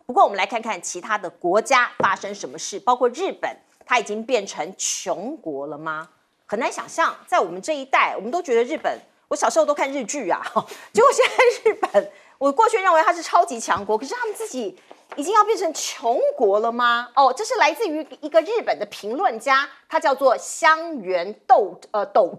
不过我们来看看其他的国家发生什么事，包括日本，它已经变成穷国了吗？很难想象，在我们这一代，我们都觉得日本，我小时候都看日剧啊，结果现在日本，我过去认为它是超级强国，可是他们自己已经要变成穷国了吗？哦，这是来自于一个日本的评论家，他叫做香原斗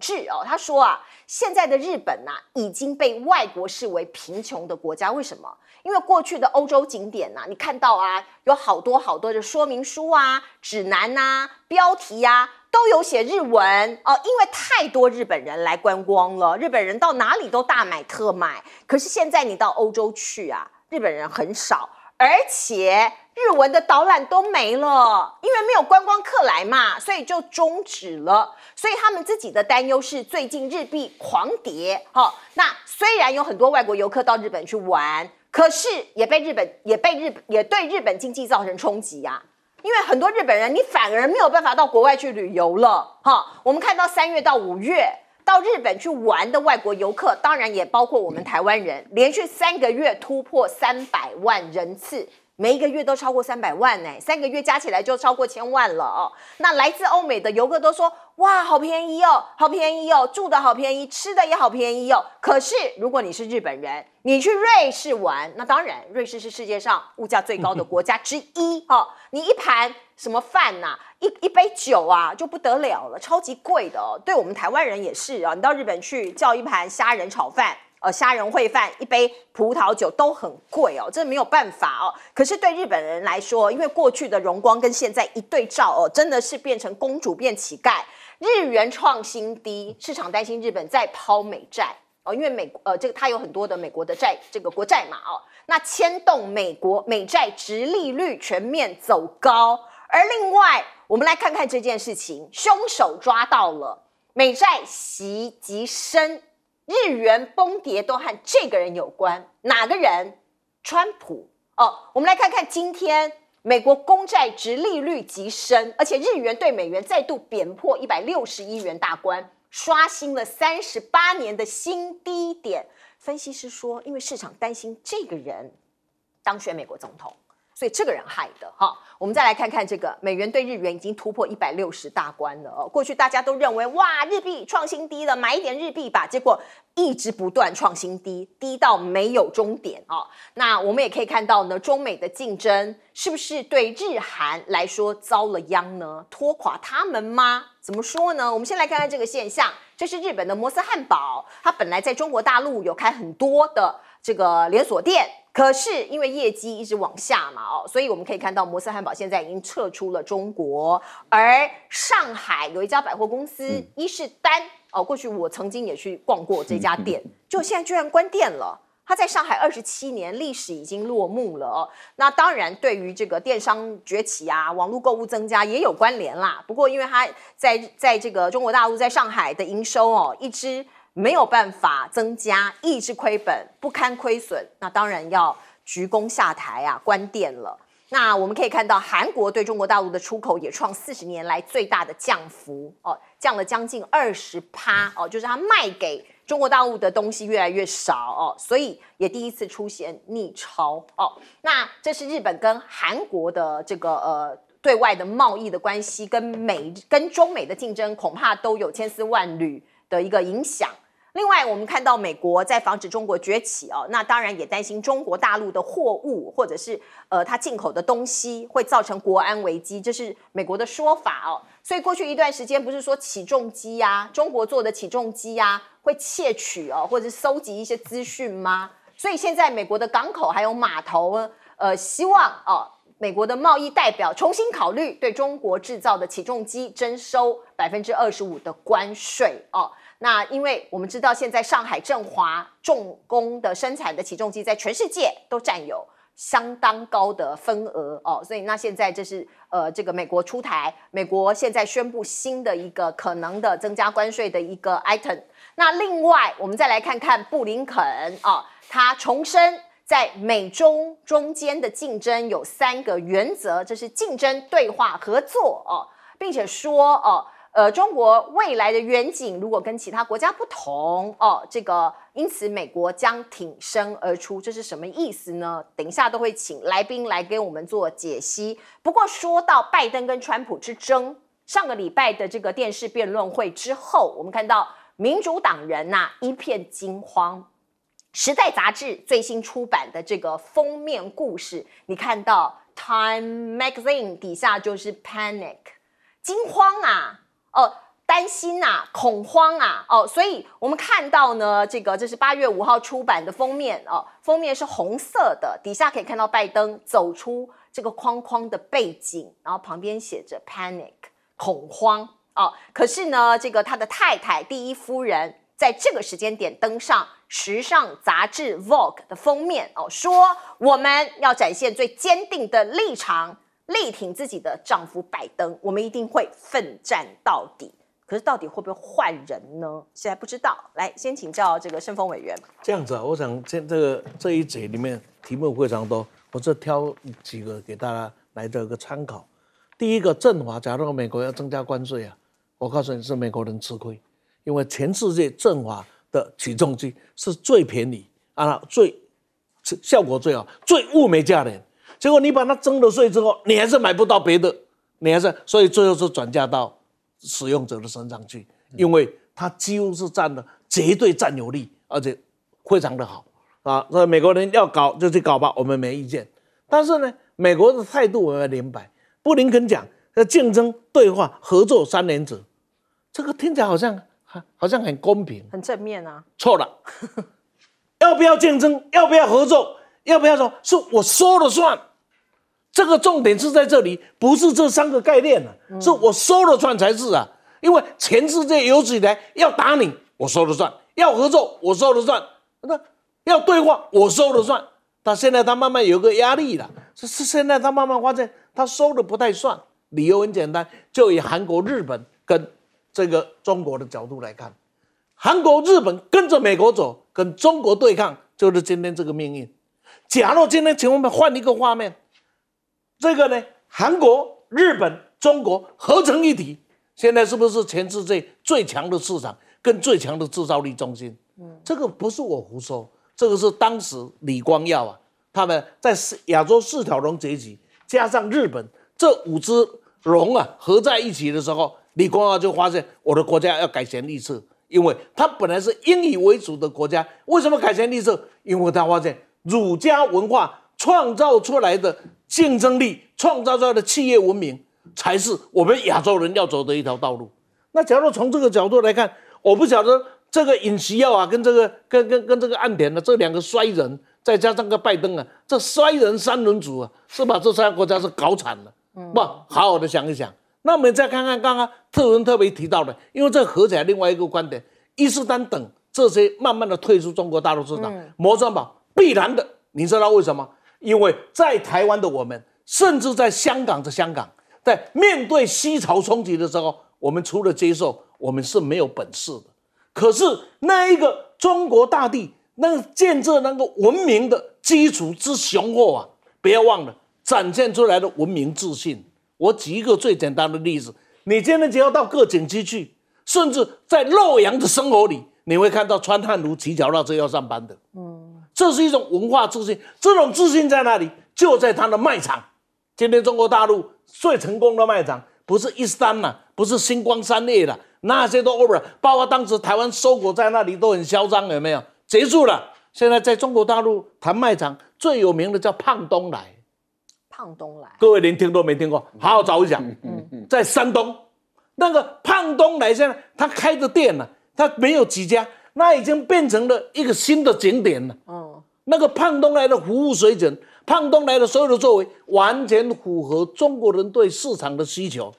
志哦，他说啊，现在的日本啊已经被外国视为贫穷的国家，为什么？因为过去的欧洲景点啊，你看到啊，有好多的说明书啊、指南啊、标题啊，都有写日文哦，因为太多日本人来观光了，日本人到哪里都大买特买。可是现在你到欧洲去啊，日本人很少，而且日文的导览都没了，因为没有观光客来嘛，所以就终止了。所以他们自己的担忧是最近日币狂跌，那虽然有很多外国游客到日本去玩，可是也对日本经济造成冲击啊。因为很多日本人，你反而没有办法到国外去旅游了，我们看到3月到5月到日本去玩的外国游客，当然也包括我们台湾人，连续3个月突破300万人次，每一个月都超过300万呢，3个月加起来就超过1000万了哦。那来自欧美的游客都说，哇，好便宜哦，好便宜哦，住的好便宜，吃的也好便宜哦。可是如果你是日本人，你去瑞士玩，那当然，瑞士是世界上物价最高的国家之一你一盘什么饭呐，一杯酒啊，就不得了了，超级贵的哦。对我们台湾人也是啊，你到日本去叫一盘虾仁炒饭。虾仁烩饭，一杯葡萄酒都很贵哦，这没有办法哦。可是对日本人来说，因为过去的荣光跟现在一对照哦，真的是变成公主变乞丐，日元创新低，市场担心日本再抛美债哦，因为它有很多的美国的国债嘛哦，那牵动美债殖利率全面走高。而另外，我们来看看这件事情，凶手抓到了，美债息极深。日元崩跌都和这个人有关，哪个人？川普哦。我们来看看今天美国公债殖利率急升，而且日元对美元再度贬破160亿元大关，刷新了38年的新低点。分析师说，因为市场担心这个人当选美国总统，所以这个人害的我们再来看看这个美元对日元已经突破160大关了过去大家都认为哇，日币创新低了，买一点日币吧，结果一直不断创新低，低到没有终点那我们也可以看到呢，中美的竞争是不是对日韩来说遭了殃呢？拖垮他们吗？怎么说呢？我们先来看看这个现象，这是日本的摩斯汉堡，它本来在中国大陆有开很多的这个连锁店。可是因为业绩一直往下嘛所以我们可以看到摩斯汉堡现在已经撤出了中国，而上海有一家百货公司伊势丹过去我曾经也去逛过这家店，就现在居然关店了。它在上海27年历史已经落幕了那当然对于这个电商崛起啊，网络购物增加也有关联啦。不过因为它在这个中国大陆在上海的营收一直没有办法增加，一直亏本，不堪亏损，那当然要鞠躬下台关店了。那我们可以看到，韩国对中国大陆的出口也创40年来最大的降幅降了将近20%就是它卖给中国大陆的东西越来越少所以也第一次出现逆超那这是日本跟韩国的这个对外的贸易的关系，跟中美的竞争恐怕都有千丝万缕的一个影响。另外我们看到美国在防止中国崛起那当然也担心中国大陆的货物或者是它进口的东西会造成国安危机，这是美国的说法所以过去一段时间不是说起重机中国做的起重机会窃取或者搜集一些资讯吗？所以现在美国的港口还有码头希望美国的贸易代表重新考虑对中国制造的起重机征收25%的关税那因为我们知道现在上海振华重工的生产的起重机在全世界都占有相当高的份额所以那现在这是这个美国出台，美国现在宣布新的一个可能的增加关税的一个 item。那另外我们再来看看布林肯他重申在美中中间的竞争有3个原则，这是竞争、对话、合作并且说中国未来的远景如果跟其他国家不同哦，因此美国将挺身而出，这是什么意思呢？等一下都会请来宾来给我们做解析。不过说到拜登跟川普之争，上个礼拜的这个电视辩论会之后，我们看到民主党人一片惊慌。时代杂志最新出版的这个封面故事，你看到 Time Magazine 底下就是 Panic， 惊慌担心恐慌所以我们看到呢，这是8月5号出版的封面封面是红色的，底下可以看到拜登走出这个框框的背景，然后旁边写着 Panic 恐慌可是呢，他的太太第一夫人在这个时间点登上时尚杂志 Vogue 的封面说我们要展现最坚定的立场，力挺自己的丈夫拜登，我们一定会奋战到底。可是到底会不会换人呢？现在不知道。来，先请教盛峰委员。这样子我想这一节里面题目非常多，我这挑几个给大家来做一个参考。第一个，政华，假如美国要增加关税我告诉你是美国人吃亏，因为全世界政华的起重机是最便宜最效果最好、最物美价廉。结果你把它征了税之后，你还是买不到别的，所以最后是转嫁到使用者的身上去，因为它几乎是占了绝对占有率，而且非常的好所以美国人要搞就去搞吧，我们没意见。但是呢，美国的态度我们要明白，布林肯讲要竞争、对话、合作3原则，这个听起来好像很公平，很正面错了。要不要竞争？要不要合作？要不要说是我说了算？这个重点是在这里，不是这3个概念是我说了算才是因为全世界有史以来要打你，我说了算；要合作，我说了算；要对话，我说了算。但现在他慢慢有个压力了，现在他慢慢发现他说的不太算。理由很简单，就以韩国、日本跟中国的角度来看，韩国、日本跟着美国走，跟中国对抗，就是今天这个命运。假如今天请我们换一个画面。韩国、日本、中国合成一体，现在是不是全世界最强的市场跟最强的制造力中心？这个不是我胡说，这个是当时李光耀他们在亚洲4条龙崛起，加上日本这5只龙合在一起的时候，李光耀就发现我的国家要改弦易辙，因为他本来是英语为主的国家，为什么改弦易辙？因为他发现儒家文化创造出来的竞争力，创造出来的企业文明，才是我们亚洲人要走的一条道路。那假如从这个角度来看，我不晓得这个尹锡耀跟这个岸田这2个衰人，再加上个拜登这衰人3人组是把这3个国家是搞惨了。不，好好的想一想。那我们再看看刚刚特文特别提到的，因为这合起来另外一个观点，伊斯丹等这些慢慢的退出中国大陆市场，摩根堡必然的，你知道为什么？因为在台湾的我们，甚至在香港，在面对西潮冲击的时候，我们除了接受，我们是没有本事的。可是那一个中国大地，那个建设那个文明的基础之雄厚不要忘了展现出来的文明自信。我举一个最简单的例子，你今天只要到各景区去，甚至在洛阳的生活里，你会看到穿汉服骑脚踏车要上班的。这是一种文化自信，这种自信在哪里？就在它的卖场。今天中国大陆最成功的卖场，不是一山不是星光三月那些都 over 了。包括当时台湾收果在那里都很嚣张，有没有？结束了。现在在中国大陆谈卖场最有名的叫胖东来。胖东来，各位连听都没听过，好好找一下。在山东，那个胖东来现在他开的店他没有几家。那已经变成了一个新的景点了。那个胖东来的服务水准，胖东来的所有的作为，完全符合中国人对市场的需求。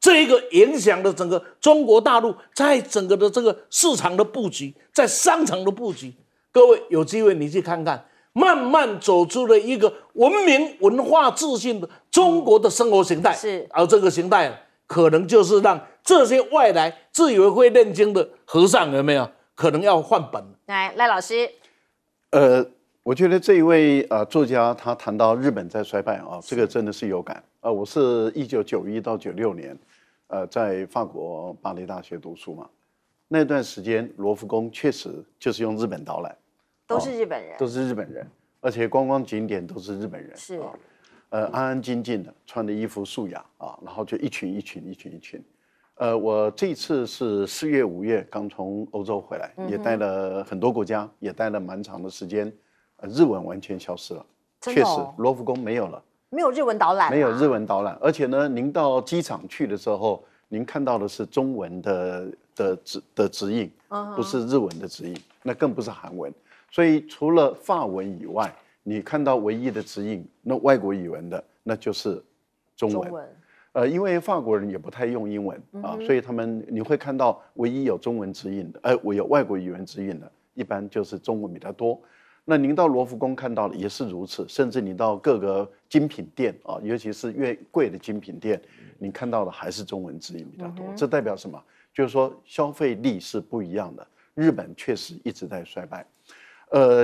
这个影响了整个中国大陆在整个的这个市场的布局，在商场的布局。各位有机会你去看看，慢慢走出了一个文明文化自信的中国的生活形态。是，而这个形态可能就是让这些外来自以为会念经的和尚有没有？可能要换本。来，赖老师，我觉得这一位作家他谈到日本在衰败这个真的是有感我是1991到96年在法国巴黎大学读书嘛，那段时间罗浮宫确实就是用日本导览，都是日本人，都是日本人，而且观光景点都是日本人，是，安安静静的，穿的衣服素雅啊，然后就一群。我这一次是4月5月刚从欧洲回来，也待了很多国家，也待了蛮长的时间，日文完全消失了，真的哦确实罗浮宫没有了。没有日文导览，没有日文导览，而且呢，您到机场去的时候，您看到的是中文的指引，不是日文的指引，那更不是韩文。所以除了法文以外，你看到唯一的指引，那外国语文的，那就是中文。因为法国人也不太用英文啊，所以你会看到唯一有中文指引的，我有外国语文指引的，一般就是中文比较多。那您到罗浮宫看到的也是如此，甚至你到各个精品店啊，尤其是越贵的精品店，您看到的还是中文指引比较多。这代表什么？就是说消费力是不一样的。日本确实一直在衰败。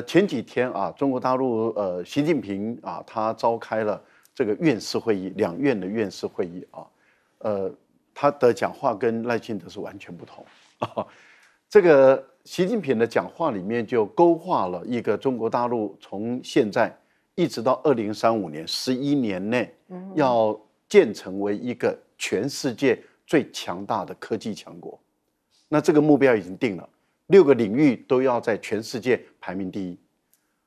前几天啊，中国大陆习近平啊，他召开了这个院士会议，2院的院士会议啊，他的讲话跟赖清德是完全不同啊。这个习近平的讲话里面就勾画了一个中国大陆从现在一直到2035年11年内，要建成为一个全世界最强大的科技强国。那这个目标已经定了，6个领域都要在全世界排名第一。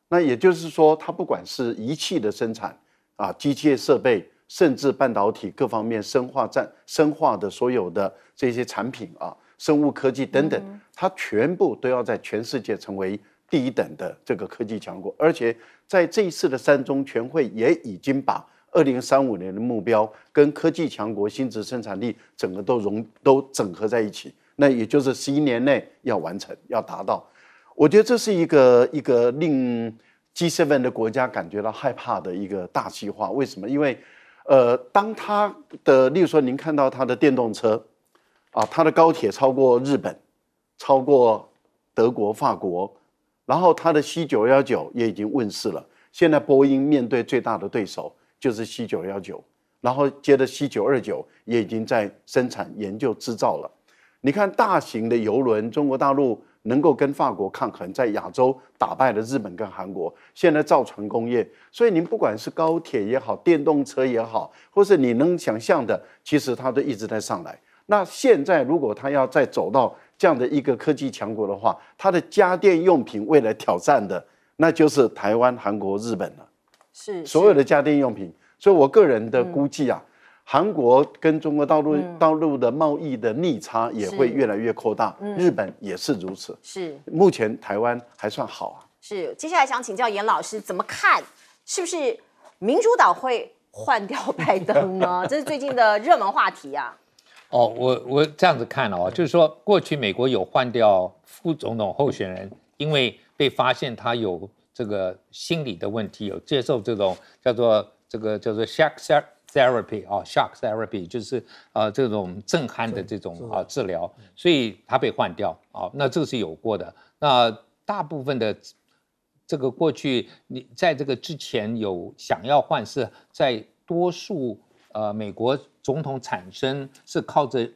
那也就是说，它不管是仪器的生产啊、机械设备，甚至半导体各方面生化的所有的这些产品啊。生物科技等等，它全部都要在全世界成为第一等的这个科技强国，而且在这一次的3中全会也已经把2035年的目标跟科技强国新质生产力整个都整合在一起，那也就是11年内要完成，要达到。我觉得这是一个令 G7 的国家感觉到害怕的一个大计划。为什么？因为当它的，例如说您看到它的电动车。它的高铁超过日本，超过德国、法国，然后它的 C919也已经问世了。现在波音面对最大的对手就是 C919，然后接着 C929也已经在生产、研究、制造了。你看大型的邮轮，中国大陆能够跟法国抗衡，在亚洲打败了日本跟韩国。现在造船工业，所以您不管是高铁也好，电动车也好，或是你能想象的，其实它都一直在上来。那现在如果他要再走到这样的一个科技强国的话，他的家电用品未来挑战的那就是台湾、韩国、日本了，是所有的家电用品。所以我个人的估计啊，韩国跟中国大陆的贸易的逆差也会越来越扩大，日本也是如此。是目前台湾还算好啊。是接下来想请教严老师怎么看，是不是民主党会换掉拜登呢？这是最近的热门话题啊。我这样子看哦，就是说过去美国有换掉副总统候选人，因为被发现他有这个心理的问题，有接受这种叫做 shock therapy 啊 ，shock therapy 就是这种震撼的这种治疗，所以他被换掉啊。那这个是有过的。那大部分的这个过去你在这个之前有想要换，是在多数美国总统产生是靠着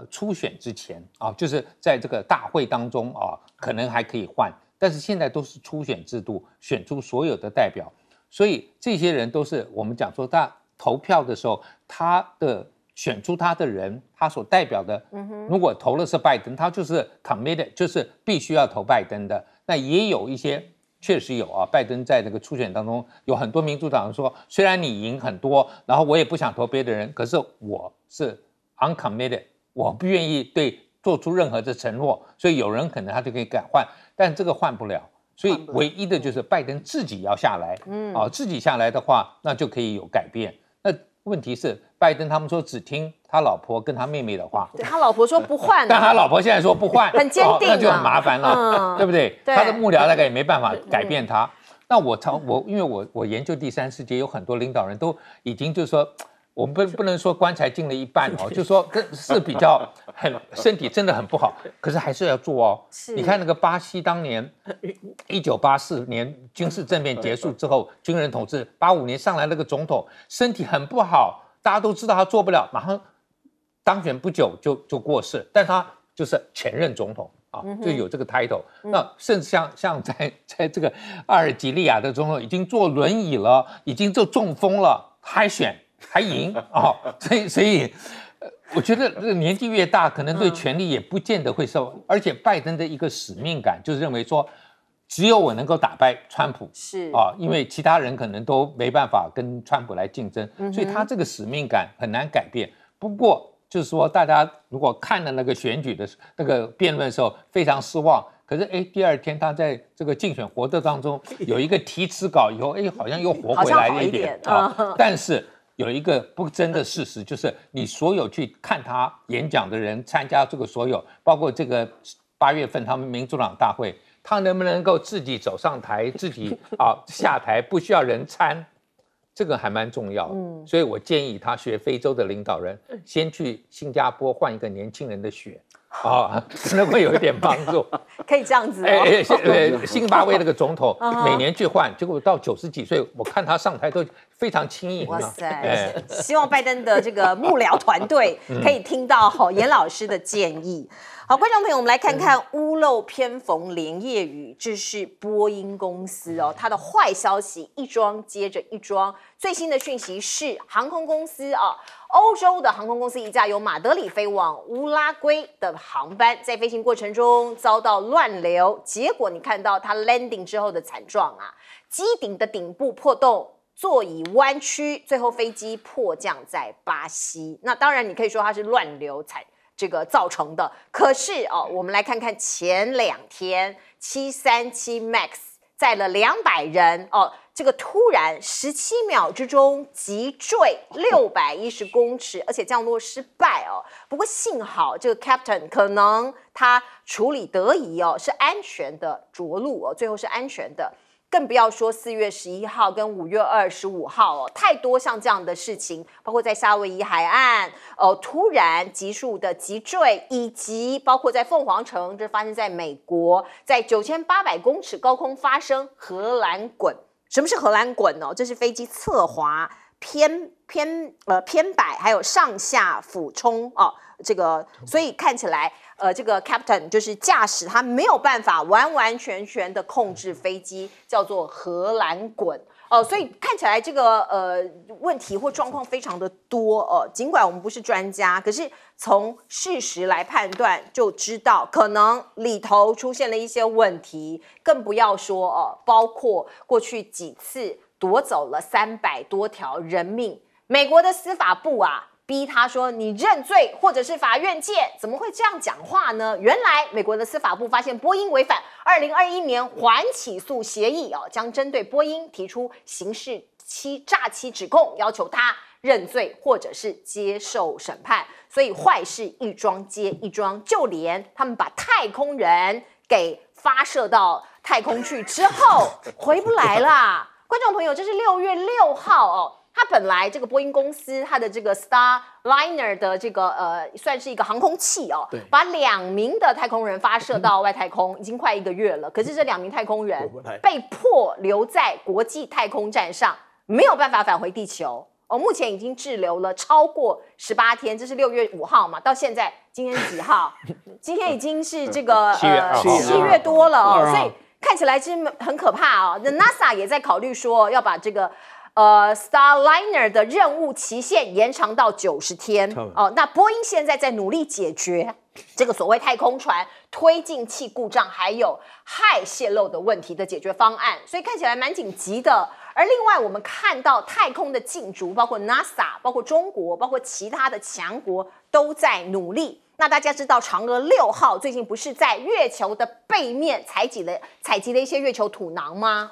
初选之前啊，就是在这个大会当中啊，可能还可以换，但是现在都是初选制度，选出所有的代表，所以这些人都是我们讲说他投票的时候，他的选出他的人，他所代表的，如果投的是拜登，他就是 committed， 就是必须要投拜登的。那也有一些。确实有啊，拜登在那个初选当中，有很多民主党人说，虽然你赢很多，然后我也不想投别的人，可是我是 uncommitted， 我不愿意做出任何的承诺，所以有人可能他就可以改换，但这个换不了，所以唯一的就是拜登自己要下来，自己下来的话，那就可以有改变。那问题是，拜登他们说只听他老婆跟他妹妹的话，对他老婆说不换，但他老婆现在说不换，很坚定，那就很麻烦了，对不对？他的幕僚大概也没办法改变他。那因为我研究第三世界，有很多领导人都已经就是说，我们不能说棺材进了一半哦，就是说是比较身体真的很不好，可是还是要做哦。你看那个巴西当年1984年军事政变结束之后，军人统治，85年上来那个总统身体很不好，大家都知道他做不了，马上当选不久就过世，但他就是前任总统啊，就有这个 title。那甚至像在这个阿尔及利亚的总统已经坐轮椅了，已经就中风了，还选还赢啊，所以。我觉得这个年纪越大，可能对权力也不见得会受，而且拜登的一个使命感就是认为说，只有我能够打败川普，是啊，因为其他人可能都没办法跟川普来竞争，所以他这个使命感很难改变。不过就是说，大家如果看了那个选举的那个辩论的时候，非常失望。可是第二天他在这个竞选活动当中有一个题词稿以后，好像又活回来了一点啊，但是。有一个不争的事实，就是你所有去看他演讲的人，参加这个所有，包括这个8月份他们民主党大会，他能不能够自己走上台，自己下台，不需要人参，这个还蛮重要的。所以我建议他学非洲的领导人，先去新加坡换一个年轻人的血。可能会有一点帮助，可以这样子哦。辛巴威那个总统每年去换，结果到90几岁，我看他上台都非常轻盈。哇塞！希望拜登的这个幕僚团队可以听到严老师的建议。好，观众朋友，我们来看看屋漏偏逢连夜雨，这是波音公司哦，它的坏消息一桩接着一桩。最新的讯息是，航空公司欧洲的航空公司一架由马德里飞往乌拉圭的航班，在飞行过程中遭到乱流，结果你看到它 landing 之后的惨状啊，机顶的顶部破洞。座椅弯曲，最后飞机迫降在巴西。那当然，你可以说它是乱流这个造成的。可是我们来看看前2天737 MAX 载了200人这个突然17秒之中急坠610公尺，而且降落失败不过幸好这个 Captain 可能他处理得宜是安全的着陆最后是安全的。更不要说4月11号跟5月25号太多像这样的事情，包括在夏威夷海岸突然急速的急坠，以及包括在凤凰城，这发生在美国，在9800公尺高空发生荷兰滚。什么是荷兰滚呢？这是飞机侧滑、偏摆，还有上下俯冲这个，所以看起来这个 Captain 就是驾驶他没有办法完完全全的控制飞机，叫做荷兰滚所以看起来这个问题或状况非常的多尽管我们不是专家，可是从事实来判断就知道可能里头出现了一些问题，更不要说包括过去几次夺走了300多条人命，美国的司法部逼他说你认罪或者是法院见，怎么会这样讲话呢？原来美国的司法部发现波音违反2021年缓起诉协议将针对波音提出刑事诈欺指控，要求他认罪或者是接受审判。所以坏事一桩接一桩，就连他们把太空人给发射到太空去之后回不来啦。观众朋友，这是6月6号它本来这个波音公司，它的这个 Starliner 的这个算是一个航空器把2名的太空人发射到外太空，已经快1个月了。可是这2名太空人被迫留在国际太空站上，没有办法返回地球。目前已经滞留了超过18天，这是6月5号嘛？到现在今天几号？今天已经是这个7月多了所以看起来是很可怕那 NASA 也在考虑说要把这个Starliner 的任务期限延长到90天那波音现在在努力解决这个所谓太空船推进器故障还有氦泄漏的问题的解决方案，所以看起来蛮紧急的。而另外我们看到太空的竞逐，包括 NASA 包括中国包括其他的强国都在努力。那大家知道嫦娥6号最近不是在月球的背面采集了一些月球土壤吗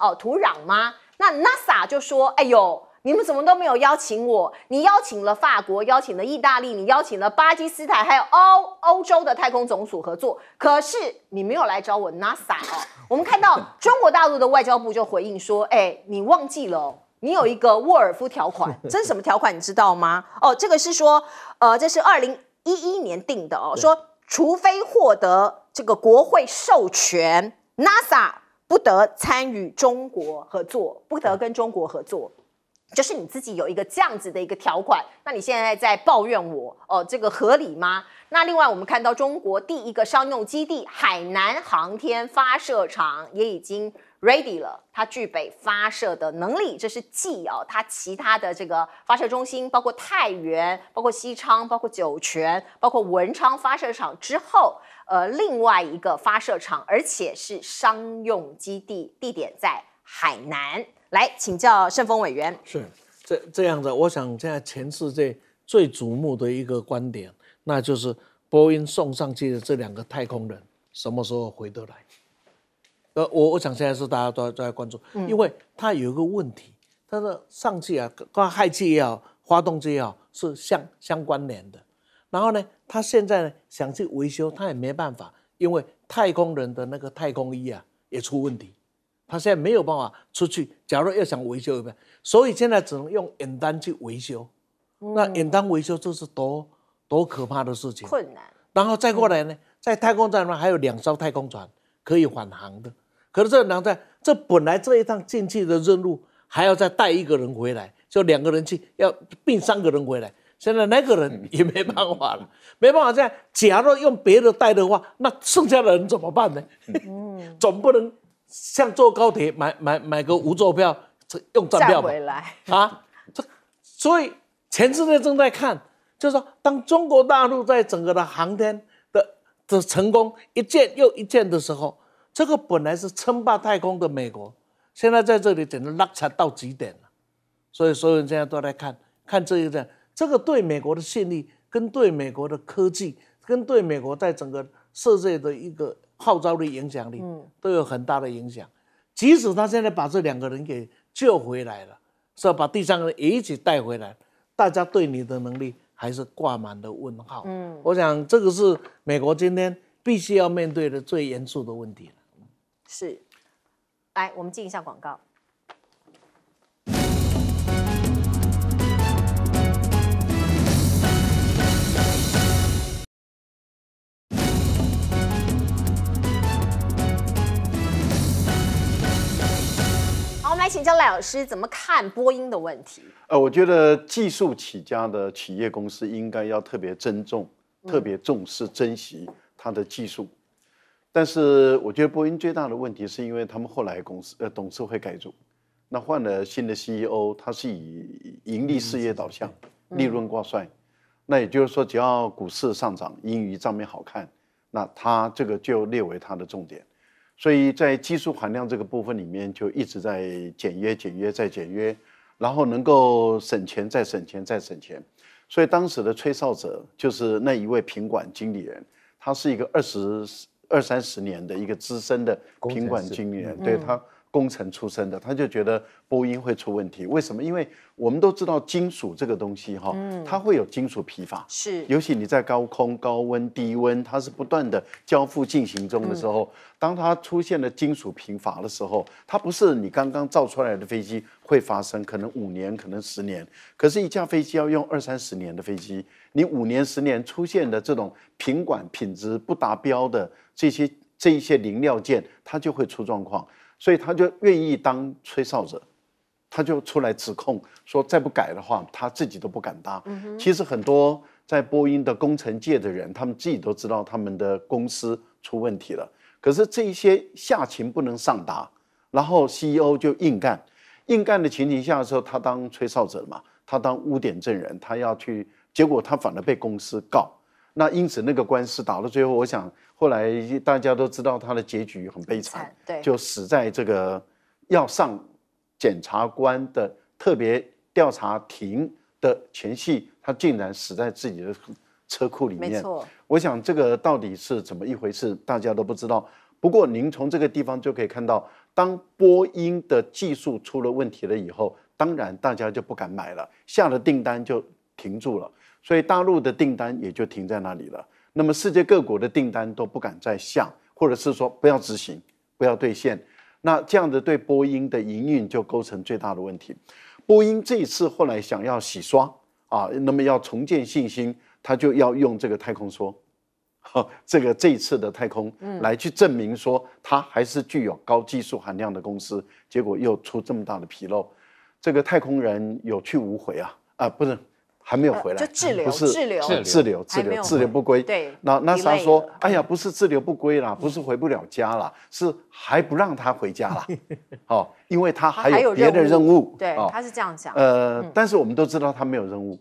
那 NASA 就说哎呦，你们怎么都没有邀请我？你邀请了法国，邀请了意大利，你邀请了巴基斯坦，还有欧洲的太空总署合作，可是你没有来找我 NASA 我们看到中国大陆的外交部就回应说你忘记了你有一个沃尔夫条款这是什么条款你知道吗这个是说这是2011年定的说除非获得这个国会授权 NASA 不得参与中国合作，不得跟中国合作。就是你自己有一个这样子的一个条款，那你现在在抱怨我，这个合理吗？那另外我们看到中国第一个商用基地海南航天发射场也已经 ready 了，它具备发射的能力，这是继它其他的这个发射中心，包括太原、包括西昌、包括酒泉、包括文昌发射场之后，另外一个发射场，而且是商用基地，地点在海南。来请教盛峰委员。是这样的，我想现在全世界最瞩目的一个观点，那就是波音送上去的这2个太空人什么时候回得来？我想现在是大家都在关注，因为它有一个问题，它的上去啊，跟氦气也好，发动机也好是相关联的。然后呢，他现在呢想去维修，他也没办法，因为太空人的那个太空衣啊也出问题。他现在没有办法出去，假如要想维修，所以现在只能用远端去维修。那远端维修这是多可怕的事情，困难。然后再过来呢，在太空站呢还有2艘太空船可以返航的。可是这2站，这本来这一趟进去的任务还要再带1个人回来，就2个人去，要并3个人回来。现在那个人也没办法了，没办法这样。假如用别的带的话，那剩下的人怎么办呢？总不能像坐高铁买个无座票，用站票回来啊！所以全世界正在看，就是说，当中国大陆在整个的航天的成功一件又一件的时候，这个本来是称霸太空的美国，现在在这里简直落差到极点了。所以所有人现在都在看这一点，这个对美国的信力，跟对美国的科技，跟对美国在整个世界的一个号召力、影响力，都有很大的影响。即使他现在把这2个人给救回来了，是吧？把第3个人也一起带回来，大家对你的能力还是挂满了问号。我想这个是美国今天必须要面对的最严肃的问题了。是，来，我们进一下广告。来请教赖老师怎么看波音的问题？我觉得技术起家的企业公司应该要特别珍重、特别重视、珍惜它的技术。但是我觉得波音最大的问题是因为他们后来董事会改组，那换了新的 CEO， 他是以盈利事业导向、利润挂帅。那也就是说，只要股市上涨、盈余账面好看，那他这个就列为他的重点。所以在技术含量这个部分里面，就一直在简约、简约再简约，然后能够省钱再省钱再省钱。所以当时的吹哨者就是那一位品管经理人，他是一个20-30年的一个资深的品管经理人，对他工程出身的，他就觉得波音会出问题。为什么？因为我们都知道金属这个东西它会有金属疲乏，是，尤其你在高空、高温、低温，它是不断的交付进行中的时候，当它出现了金属疲乏的时候，它不是你刚刚造出来的飞机会发生，可能5年，可能10年，可是一架飞机要用20-30年的飞机，你5年、10年出现的这种品管品质不达标的这一些零料件，它就会出状况。所以他就愿意当吹哨者，他就出来指控说，再不改的话，他自己都不敢搭。其实很多在波音的工程界的人，他们自己都知道他们的公司出问题了。可是这一些下情不能上达，然后 CEO 就硬干，硬干的情形下的时候，他当吹哨者嘛，他当污点证人，他要去，结果他反而被公司告。那因此那个官司打到最后，我想后来大家都知道他的结局很悲惨，对，就死在这个要上检察官的特别调查庭的前夕，他竟然死在自己的车库里面。没错，我想这个到底是怎么一回事，大家都不知道。不过您从这个地方就可以看到，当波音的技术出了问题了以后，当然大家就不敢买了，下了订单就停住了。所以大陆的订单也就停在那里了。那么世界各国的订单都不敢再下，或者是说不要执行、不要兑现。那这样的对波音的营运就构成最大的问题。波音这一次后来想要洗刷那么要重建信心，他就要用这个太空梭，这一次的太空来去证明说它还是具有高技术含量的公司，结果又出这么大的纰漏。这个太空人有去无回啊，不是。还没有回来，就滞留，不是滞留不归。对，那 NASA 说，哎呀，不是滞留不归啦，不是回不了家啦，是还不让他回家啦。哦，因为他还有别的任务。对，他是这样讲。但是我们都知道他没有任务。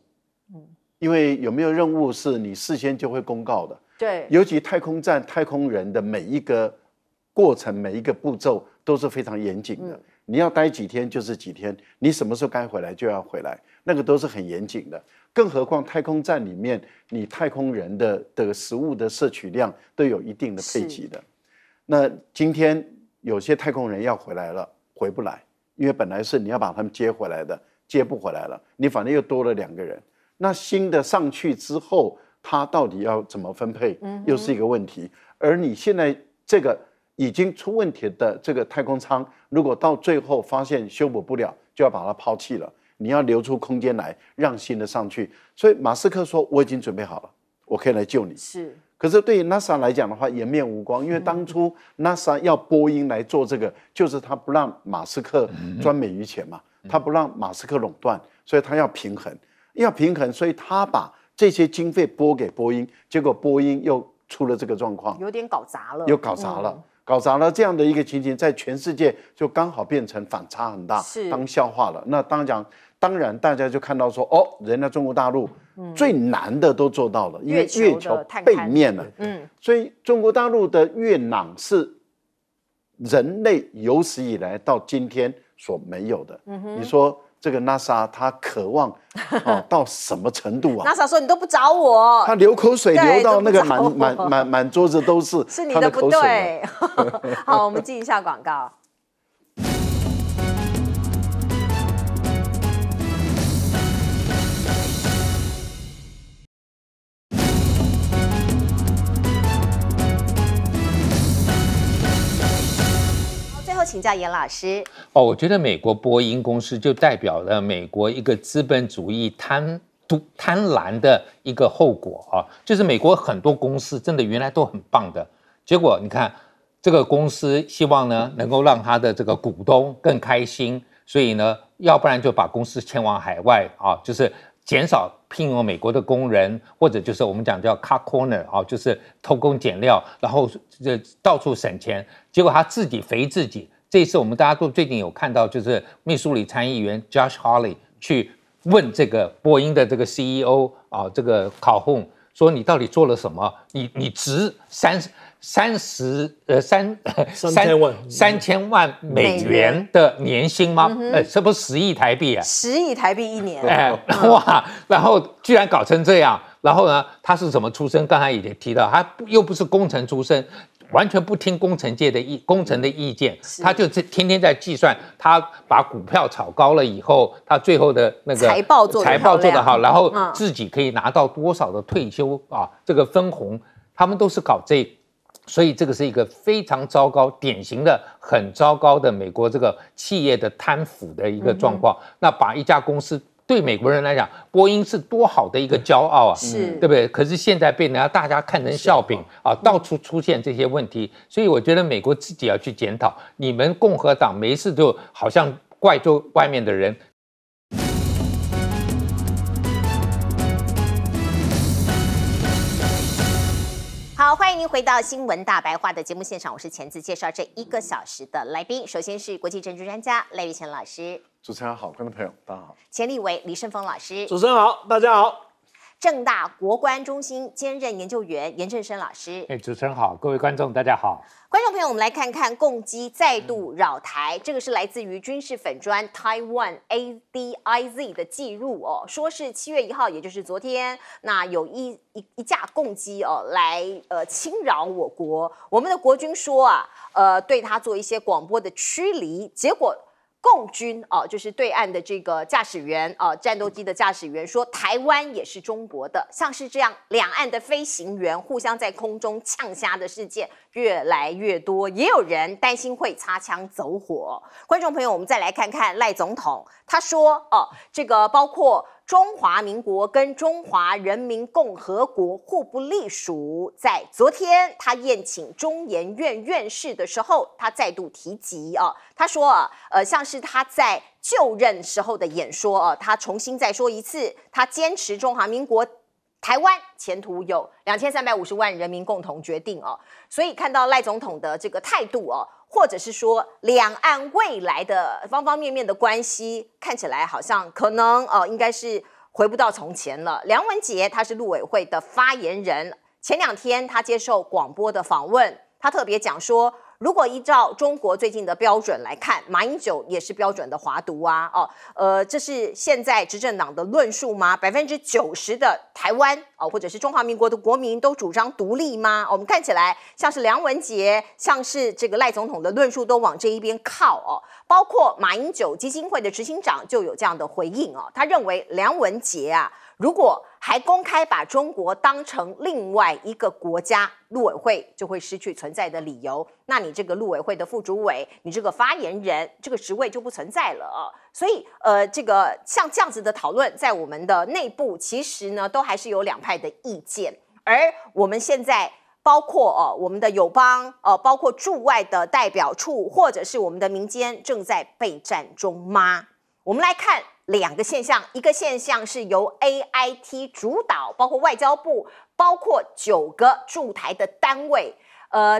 因为有没有任务是你事先就会公告的。对，尤其太空站太空人的每一个过程、每一个步骤都是非常严谨的。你要待几天就是几天，你什么时候该回来就要回来，那个都是很严谨的。更何况太空站里面，你太空人的食物的摄取量都有一定的配给的。那今天有些太空人要回来了，回不来，因为本来是你要把他们接回来的，接不回来了，你反正又多了2个人。那新的上去之后，他到底要怎么分配，又是一个问题。而你现在这个已经出问题的这个太空舱，如果到最后发现修补不了，就要把它抛弃了。你要留出空间来让新的上去。所以马斯克说：“我已经准备好了，我可以来救你。”是。可是对于 NASA 来讲的话，颜面无光，因为当初 NASA 要波音来做这个，就是他不让马斯克专美于前嘛，他不让马斯克垄断，所以他要平衡，所以他把这些经费拨给波音，结果波音又出了这个状况，有点搞砸了，又搞砸了这样的一个情形，在全世界就刚好变成反差很大，当笑话了。那当然大家就看到说，哦，人家中国大陆最难的都做到了，因为月球背面了，所以中国大陆的月壤是人类有史以来到今天所没有的。你说这个 NASA 他渴望到什么程度啊？NASA 说你都不找我，他流口水流到那个满桌子都是，是你的不对。好，我们进一下广告。请教严老师。我觉得美国波音公司就代表了美国一个资本主义贪婪的一个后果啊，就是美国很多公司真的原来都很棒的，结果你看这个公司希望呢能够让他的这个股东更开心，所以呢，要不然就把公司迁往海外啊，就是减少聘用美国的工人，或者就是我们讲叫 cut corner 啊，就是偷工减料，然后到处省钱，结果他自己肥自己。这一次我们大家都最近有看到，就是密苏里参议员 Josh Hawley 去问这个波音的这个 CEO 啊，这个考轰说你到底做了什么？你值3000万美元的年薪吗？这不是10亿台币啊！10亿台币一年，哇！然后居然搞成这样，然后呢，他是怎么出身？刚才已经提到，他又不是工程出身。完全不听工程的意见，他就天天在计算，他把股票炒高了以后，他最后的那个财报做得好，然后自己可以拿到多少的退休啊，这个分红，他们都是搞这，所以这个是一个非常糟糕、典型的很糟糕的美国这个企业的贪腐的一个状况。那把一家公司。对美国人来讲，波音是多好的一个骄傲啊，对不对？可是现在被人家大家看成笑柄啊，到处出现这些问题，所以我觉得美国自己要去检讨，你们共和党没事就好像怪就外面的人。好，欢迎您回到新闻大白话的节目现场，我是钱子，介绍这1个小时的来宾。首先是国际政治专家赖玉乾老师，主持人好，观众朋友大家好。前立委李胜峰老师，主持人好，大家好。政大国关中心兼任研究员严正声老师，主持人好，各位观众大家好。观众朋友，我们来看看共机再度扰台，这个是来自于军事粉专 Taiwan ADIZ 的记录哦，说是7月1号，也就是昨天，那有一架共机哦来侵扰我国，我们的国军说对他做一些广播的驱离，结果。共军就是对岸的这个驾驶员战斗机的驾驶员说，台湾也是中国的，像是这样两岸的飞行员互相在空中呛虾的事件越来越多，也有人担心会擦枪走火。观众朋友，我们再来看看赖总统，他说这个包括中华民国跟中华人民共和国互不隶属。在昨天他宴请中研院院士的时候，他再度提及他说像是他在就任时候的演说他重新再说一次，他坚持中华民国台湾前途有2350万人民共同决定所以看到赖总统的这个态度或者是说两岸未来的方方面面的关系，看起来好像可能应该是回不到从前了。梁文杰他是陆委会的发言人，前2天他接受广播的访问，他特别讲说，如果依照中国最近的标准来看，马英九也是标准的华独这是现在执政党的论述吗？90%的台湾或者是中华民国的国民都主张独立吗？我们看起来像是梁文杰，像是这个赖总统的论述都往这一边靠包括马英九基金会的执行长就有这样的回应他认为梁文杰如果还公开把中国当成另外一个国家，陆委会就会失去存在的理由。那你这个陆委会的副主委，你这个发言人，这个职位就不存在了所以这个像这样子的讨论，在我们的内部其实呢，都还是有2派的意见。而我们现在包括我们的友邦包括驻外的代表处，或者是我们的民间正在备战中吗？我们来看2个现象，一个现象是由 AIT 主导，包括外交部，包括9个驻台的单位，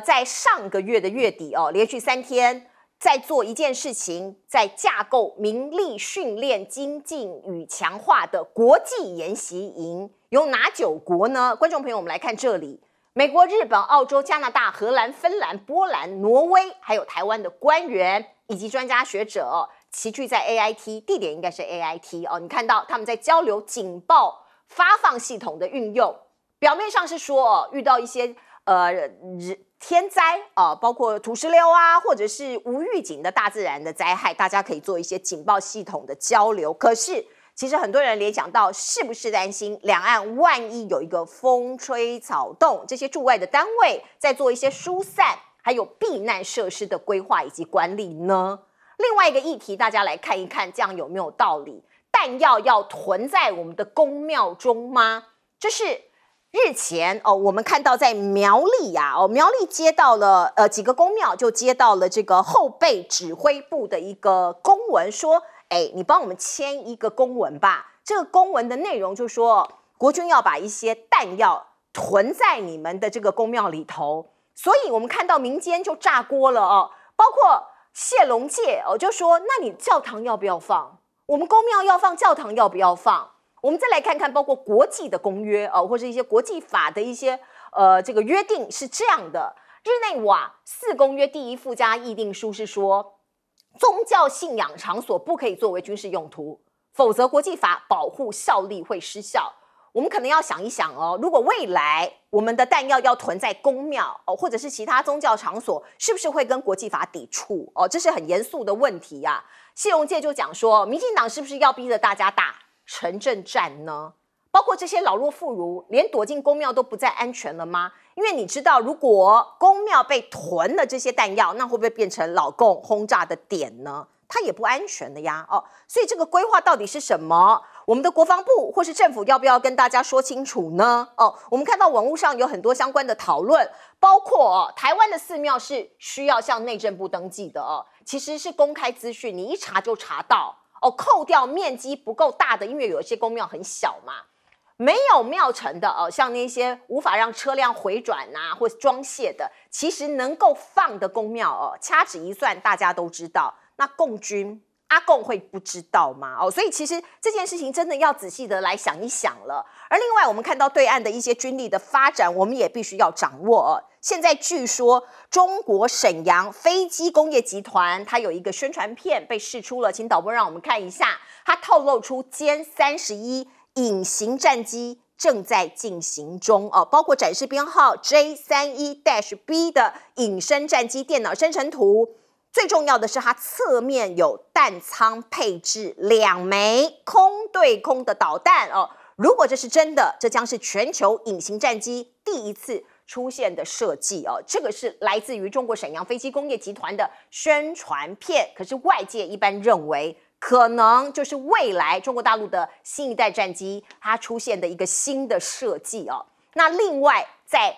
在上个月的月底连续3天在做一件事情，在架构民力训练精进与强化的国际研习营，有哪9国呢？观众朋友，我们来看这里。美国、日本、澳洲、加拿大、荷兰、芬兰、波兰、挪威，还有台湾的官员以及专家学者齐聚在 AIT， 地点应该是 AIT 你看到他们在交流警报发放系统的运用，表面上是说遇到一些天灾包括土石流或者是无预警的大自然的灾害，大家可以做一些警报系统的交流。可是其实很多人联想到，是不是担心两岸万一有一个风吹草动，这些驻外的单位在做一些疏散还有避难设施的规划以及管理呢？另外一个议题，大家来看一看，这样有没有道理？弹药要囤在我们的公庙中吗？这是日前我们看到在苗栗苗栗接到了几个公庙就接到了这个后备指挥部的一个公文，说你帮我们签一个公文吧。这个公文的内容就说，国军要把一些弹药囤在你们的这个公庙里头。所以我们看到民间就炸锅了包括谢龙介就说，那你教堂要不要放？我们公庙要放，教堂要不要放？我们再来看看，包括国际的公约或者一些国际法的一些这个约定是这样的。日内瓦4公约第1附加议定书是说，宗教信仰场所不可以作为军事用途，否则国际法保护效力会失效。我们可能要想一想如果未来我们的弹药要囤在公庙或者是其他宗教场所，是不是会跟国际法抵触这是很严肃的问题谢龙介就讲说，民进党是不是要逼着大家打城镇战呢？包括这些老弱妇孺，连躲进公庙都不再安全了吗？因为你知道，如果公庙被囤了这些弹药，那会不会变成老共轰炸的点呢？它也不安全的呀所以这个规划到底是什么？我们的国防部或是政府要不要跟大家说清楚呢？我们看到网络上有很多相关的讨论，包括台湾的寺庙是需要向内政部登记的其实是公开资讯，你一查就查到扣掉面积不够大的，因为有一些公庙很小嘛，没有庙城的像那些无法让车辆回转或是装卸的，其实能够放的公庙掐指一算，大家都知道。那共军阿共会不知道吗？所以其实这件事情真的要仔细的来想一想了。而另外我们看到对岸的一些军力的发展，我们也必须要掌握现在据说中国沈阳飞机工业集团它有一个宣传片被释出了，请导播让我们看一下，它透露出歼31隐形战机正在进行中包括展示编号 J31-B 的隐身战机电脑生成图。最重要的是，它侧面有弹仓配置2枚空对空的导弹如果这是真的，这将是全球隐形战机第1次出现的设计这个是来自于中国沈阳飞机工业集团的宣传片。可是外界一般认为，可能就是未来中国大陆的新一代战机它出现的一个新的设计哦。那另外在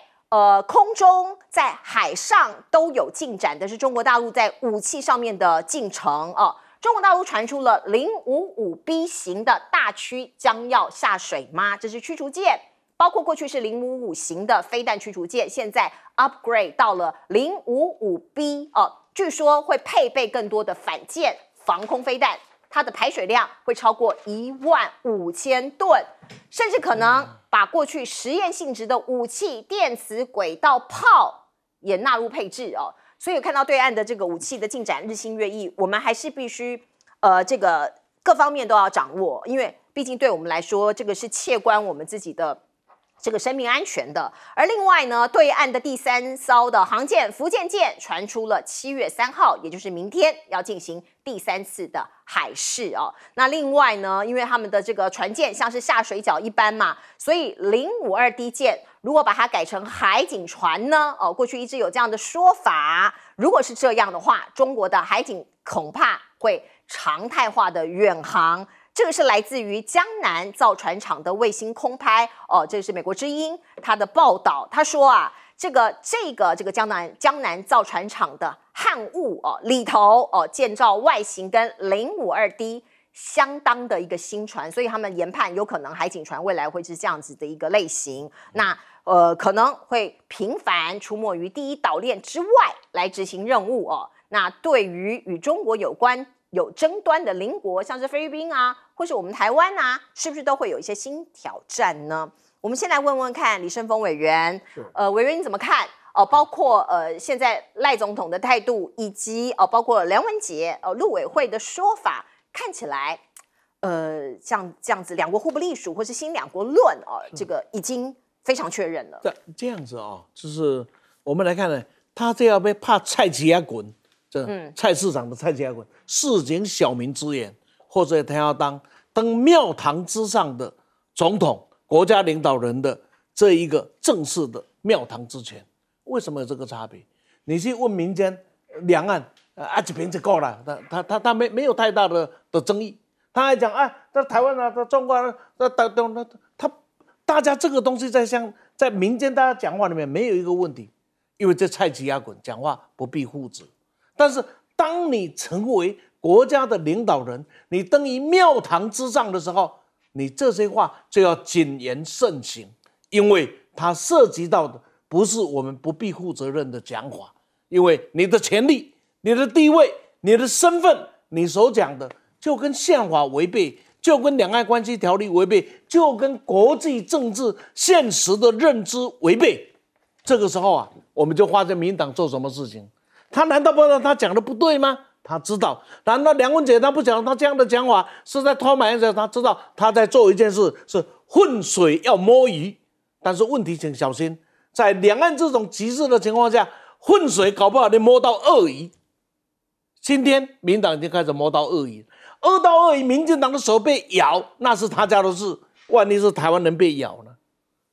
空中在海上都有进展的是中国大陆在武器上面的进程哦。中国大陆传出了055B 型的大驱将要下水吗？这是驱逐舰，包括过去是055型的飞弹驱逐舰，现在 upgrade 到了055B 哦，据说会配备更多的反舰防空飞弹。它的排水量会超过15000吨，甚至可能把过去实验性质的武器、电磁轨道炮也纳入配置哦。所以看到对岸的这个武器的进展日新月异，我们还是必须这个各方面都要掌握，因为毕竟对我们来说，这个是切关我们自己的这个生命安全的。而另外呢，对岸的第3艘的航舰福建舰传出了7月3号，也就是明天要进行第3次的海试哦。那另外呢，因为他们的这个船舰像是下水饺一般嘛，所以052D 舰如果把它改成海警船呢，过去一直有这样的说法。如果是这样的话，中国的海警恐怕会常态化的远航。这个是来自于江南造船厂的卫星空拍哦，这是美国之音他的报道，他说啊，这个江南造船厂的汉雾哦里头哦建造外形跟052D 相当的一个新船，所以他们研判有可能海警船未来会是这样子的一个类型，那可能会频繁出没于第一岛链之外来执行任务哦。那对于与中国有争端的邻国，像是菲律宾啊，或是我们台湾啊，是不是都会有一些新挑战呢？我们先来问问看李胜峰委员，委员你怎么看？包括现在赖总统的态度，以及包括梁文杰陆委会的说法，看起来这样子两国互不隶属，或是新两国论这个已经非常确认了。这样子就是我们来看呢，他这要被怕蔡奇亚滚。蔡市长的蔡奇亚滚市井小民之言，或者他要当庙堂之上的总统、国家领导人的这一个正式的庙堂之前，为什么有这个差别？你去问民间两岸这边就够了，他没有太大的争议，他还讲在台湾啊，在中国啊，大家这个东西在民间大家讲话里面没有一个问题，因为这蔡奇亚滚讲话不必护职。但是，当你成为国家的领导人，你登于庙堂之上的时候，你这些话就要谨言慎行，因为它涉及到的不是我们不必负责任的讲法，因为你的权利、你的地位、你的身份，你所讲的就跟宪法违背，就跟两岸关系条例违背，就跟国际政治现实的认知违背。这个时候我们就发现民进党做什么事情。他难道不知道他讲的不对吗？他知道。难道梁文杰他不讲他这样的讲法是在偷买？他知道他在做一件事是浑水要摸鱼。但是问题请小心，在两岸这种局势的情况下，浑水搞不好你摸到鳄鱼。今天民进党已经开始摸到鳄鱼，到鳄鱼，民进党的手被咬，那是他家的事。万一是台湾人被咬呢？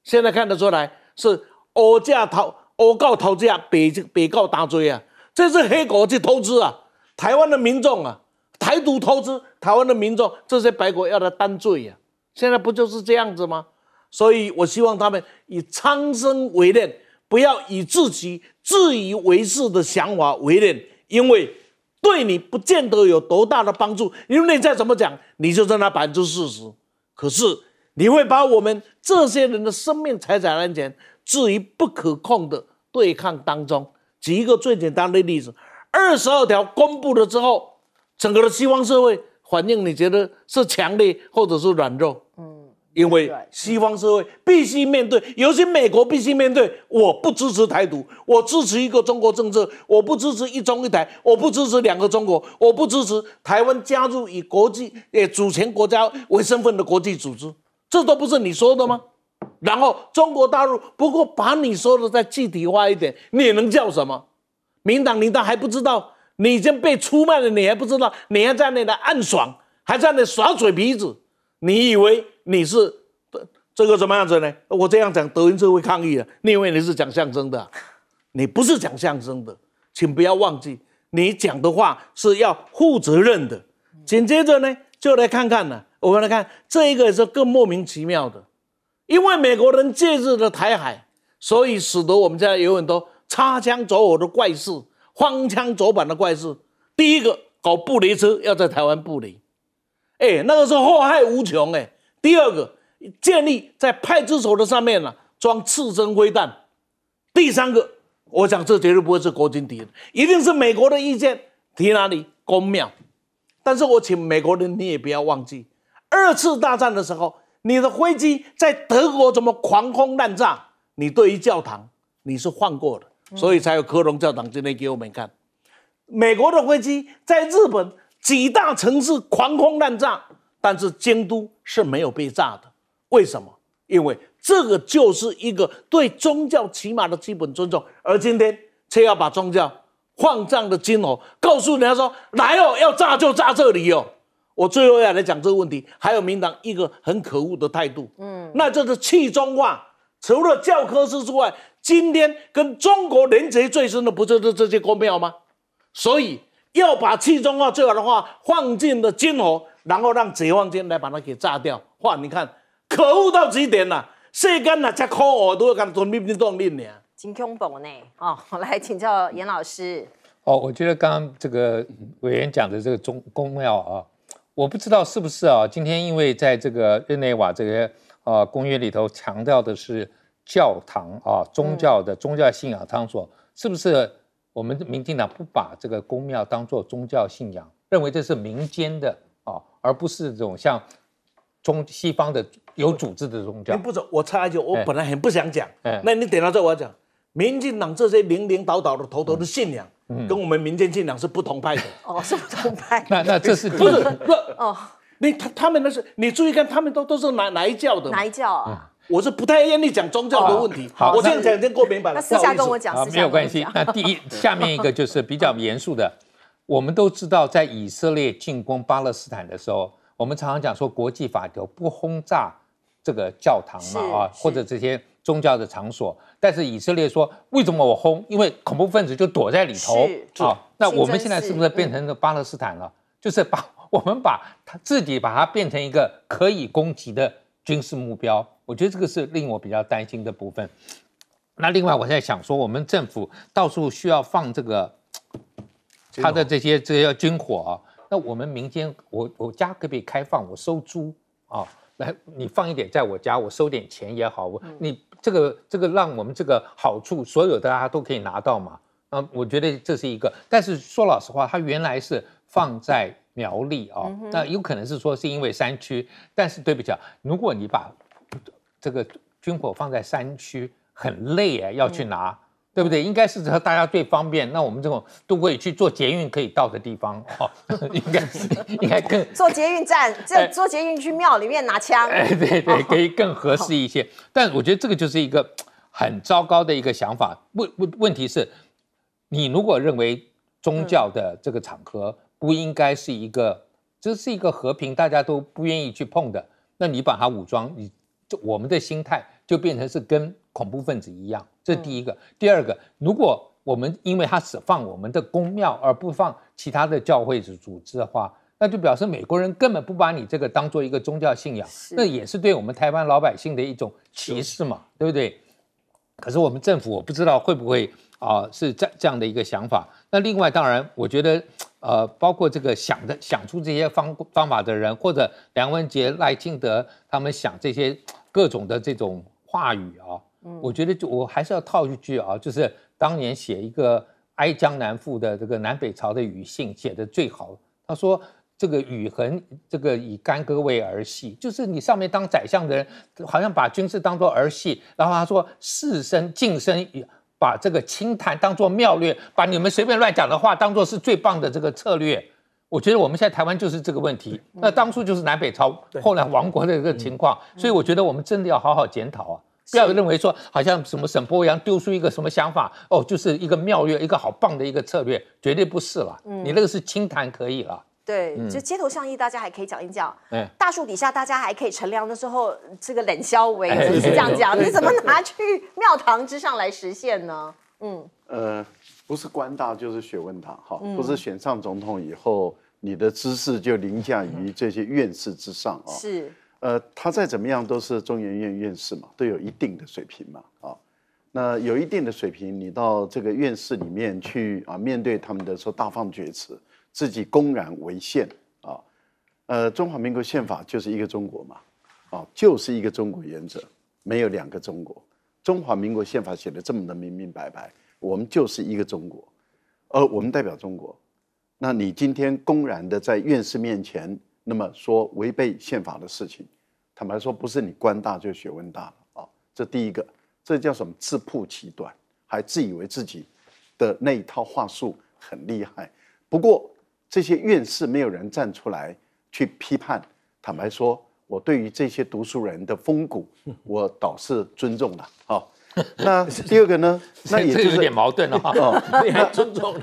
现在看得出来是黑告偷价，白告打追啊。这是黑狗去偷吃台湾的民众台独偷吃，台湾的民众，这些白狗要他担罪现在不就是这样子吗？所以我希望他们以苍生为念，不要以自己自以为是的想法为念，因为对你不见得有多大的帮助。因为你再怎么讲，你就在那40%，可是你会把我们这些人的生命财产安全置于不可控的对抗当中。举一个最简单的例子，22条公布了之后，整个的西方社会反应，你觉得是强烈或者是软弱？因为西方社会必须面对，尤其美国必须面对，我不支持台独，我支持一个中国政策，我不支持一中一台，我不支持2个中国，我不支持台湾加入以国际主权国家为身份的国际组织，这都不是你说的吗？然后中国大陆不过把你说的再具体化一点，你也能叫什么？民党领导还不知道，你已经被出卖了，你还不知道，你还在那里暗爽，还在那里耍嘴皮子，你以为你是这个怎么样子呢？我这样讲德云社会抗议了，你以为你是讲相声的你不是讲相声的，请不要忘记，你讲的话是要负责任的，紧接着呢，就来看看呢，我们来看这一个也是更莫名其妙的，因为美国人介入了台海，所以使得我们现在有很多擦枪走火的怪事、荒腔走板的怪事。第一个，搞布雷车要在台湾布雷，那个时候祸害无穷第二个，建立在派出所的上面装刺针灰弹。第三个，我想这绝对不会是国军提的，一定是美国的意见提哪里？公庙。但是我请美国人，你也不要忘记，2次大战的时候，你的飞机在德国怎么狂轰滥炸，你对于教堂你是放过的，所以才有科隆教堂今天给我们看。美国的飞机在日本几大城市狂轰滥炸，但是京都是没有被炸的，为什么？因为这个就是一个对宗教起码的基本尊重，而今天却要把宗教放这样的金箔，告诉人家说来哦，要炸就炸这里哦。我最后要来讲这个问题，还有民党一个很可恶的态度，那就是去中化。除了教科书之外，今天跟中国连结最深的不就是这些公庙吗？所以要把去中化最好的话放进了金箔，然后让解放军来把它给炸掉。哇，你看可恶到极点了，世间才可恶，都要跟准备动力呢。真恐怖呢！来请教严老师。我觉得刚刚这个委员讲的这个公庙我不知道是不是今天因为在这个日内瓦这个公约里头强调的是教堂宗教信仰场所，是不是我们民进党不把这个公庙当作宗教信仰，认为这是民间的而不是这种像西方的有组织的宗教？不走，我插一句，我本来很不想讲，那你点到这我要讲，民进党这些领领导导的头头的信仰，跟我们民间信仰是不同派的。是不同派。那这是不是？他们那是你注意看，他们都是哪一教的？哪一教啊？我是不太愿意讲宗教的问题。我这样讲已经够明白了。那私下跟我讲，没有关系。那下面一个就是比较严肃的，我们都知道，在以色列进攻巴勒斯坦的时候，我们常常讲说国际法条不轰炸这个教堂嘛或者这些宗教的场所，但是以色列说为什么我轰？因为恐怖分子就躲在里头那我们现在是不是变成巴勒斯坦了？就是我们把自己把它变成一个可以攻击的军事目标，我觉得这个是令我比较担心的部分。那另外我在想说，我们政府到处需要放这个他的这些军火那我们民间我家可不可以开放？我收租来你放一点在我家，我收点钱也好，你这个让我们这个好处所有的大家都可以拿到嘛。我觉得这是一个，但是说老实话，它原来是放在苗栗那有可能是说是因为山区，但是对不起如果你把这个军火放在山区，很累要去拿。对不对？应该是大家最方便，那我们这种都可以去做捷运可以到的地方应该更坐捷运站，坐捷运去庙里面拿枪，对，可以更合适一些。但我觉得这个就是一个很糟糕的一个想法。问题是，你如果认为宗教的这个场合不应该是这是一个和平，大家都不愿意去碰的，那你把它武装，我们的心态就变成是跟恐怖分子一样，这是第一个。第二个，如果我们因为他只放我们的公庙而不放其他的教会组织的话，那就表示美国人根本不把你这个当做一个宗教信仰，那也是对我们台湾老百姓的一种歧视嘛，对不对？可是我们政府我不知道会不会是这样的一个想法。那另外当然我觉得包括这个想出这些方法的人，或者梁文杰、赖清德他们想这些各种的这种话语我觉得我还是要套一句就是当年写一个《哀江南赋》的这个南北朝的语信写的最好。他说这个雨痕，这个以干戈为儿戏，就是你上面当宰相的人，好像把军事当作儿戏。然后他说士绅晋升，把这个清谈当作妙略，把你们随便乱讲的话当作是最棒的这个策略。我觉得我们现在台湾就是这个问题。那当初就是南北朝后来亡国的这个情况，所以我觉得我们真的要好好检讨不要认为说好像什么沈波阳丢出一个什么想法就是一个妙略，一个好棒的一个策略，绝对不是了。你那个是清谈可以了。对，就街头巷议大家还可以讲一讲，大树底下大家还可以乘凉的时候，这个冷消微是这样讲，你怎么拿去庙堂之上来实现呢？不是官大就是学问大，不是选上总统以后你的知识就凌驾于这些院士之上啊。是，他再怎么样都是中研院院士嘛，都有一定的水平嘛啊。那有一定的水平，你到这个院士里面去啊，面对他们的时候大放厥词，自己公然违宪啊。中华民国宪法就是一个中国嘛，啊，就是一个中国原则，没有两个中国。中华民国宪法写的这么的明明白白，我们就是一个中国，而我们代表中国。那你今天公然的在院士面前，那么说违背宪法的事情，坦白说，不是你官大就学问大了啊。这第一个。这叫什么？自曝其短，还自以为自己的那一套话术很厉害。不过这些院士没有人站出来去批判。坦白说，我对于这些读书人的风骨，我倒是尊重的。好，那第二个呢？那也就是有点矛盾了哈。你还尊重？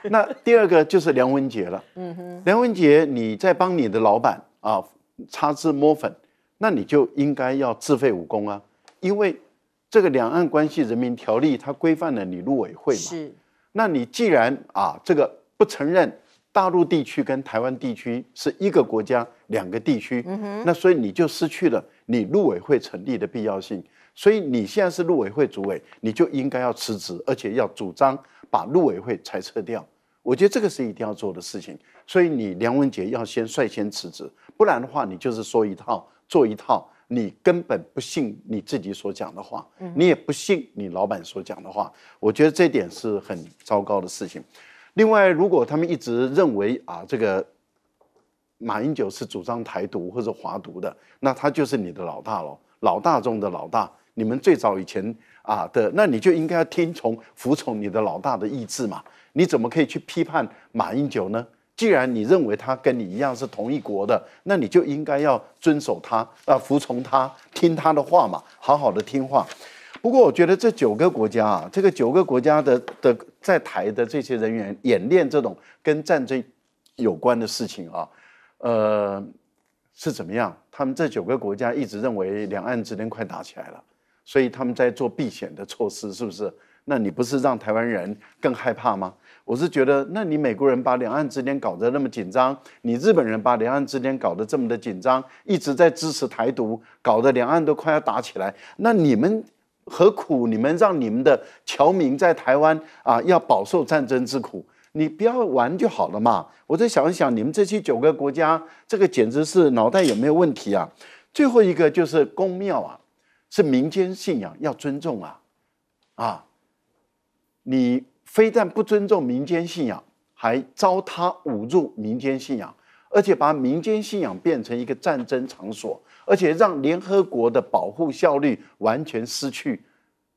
那第二个就是梁文杰了。梁文杰，你在帮你的老板啊擦脂抹粉，那你就应该要自废武功啊，因为这个《两岸关系人民条例》它规范了你陆委会嘛，是。那你既然这个不承认大陆地区跟台湾地区是一个国家两个地区，那所以你就失去了你陆委会成立的必要性。所以你现在是陆委会主委，你就应该要辞职，而且要主张把陆委会裁撤掉。我觉得这个是一定要做的事情。所以你梁文杰要先率先辞职，不然的话你就是说一套做一套。你根本不信你自己所讲的话，你也不信你老板所讲的话，我觉得这点是很糟糕的事情。另外，如果他们一直认为这个马英九是主张台独或者华独的，那他就是你的老大了，老大中的老大。你们最早以前那你就应该要服从你的老大的意志嘛。你怎么可以去批判马英九呢？既然你认为他跟你一样是同一国的，那你就应该要遵守他，服从他，听他的话嘛，好好的听话。不过我觉得这9个国家这个9个国家的在台的这些人员演练这种跟战争有关的事情是怎么样？他们这9个国家一直认为两岸之间快打起来了，所以他们在做避险的措施，是不是？那你不是让台湾人更害怕吗？我是觉得，那你美国人把两岸之间搞得那么紧张，你日本人把两岸之间搞得这么的紧张，一直在支持台独，搞得两岸都快要打起来，那你们何苦？你们让你们的侨民在台湾要饱受战争之苦，你不要玩就好了嘛。我再想一想，你们这些9个国家，这个简直是脑袋有没有问题啊？最后一个就是公庙是民间信仰，要尊重你非但不尊重民间信仰，还糟蹋侮辱民间信仰，而且把民间信仰变成一个战争场所，而且让联合国的保护效率完全失去，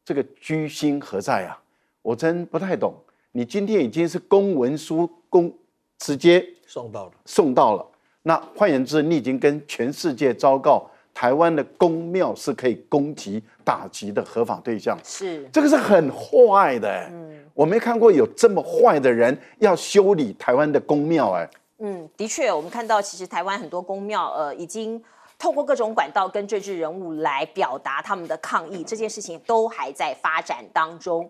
这个居心何在啊？我真不太懂。你今天已经是公文书直接送到了，那换言之，你已经跟全世界昭告，台湾的公庙是可以攻击打击的合法对象，是这个是很坏的我没看过有这么坏的人要修理台湾的公庙的确，我们看到其实台湾很多公庙已经透过各种管道跟政治人物来表达他们的抗议，这件事情都还在发展当中。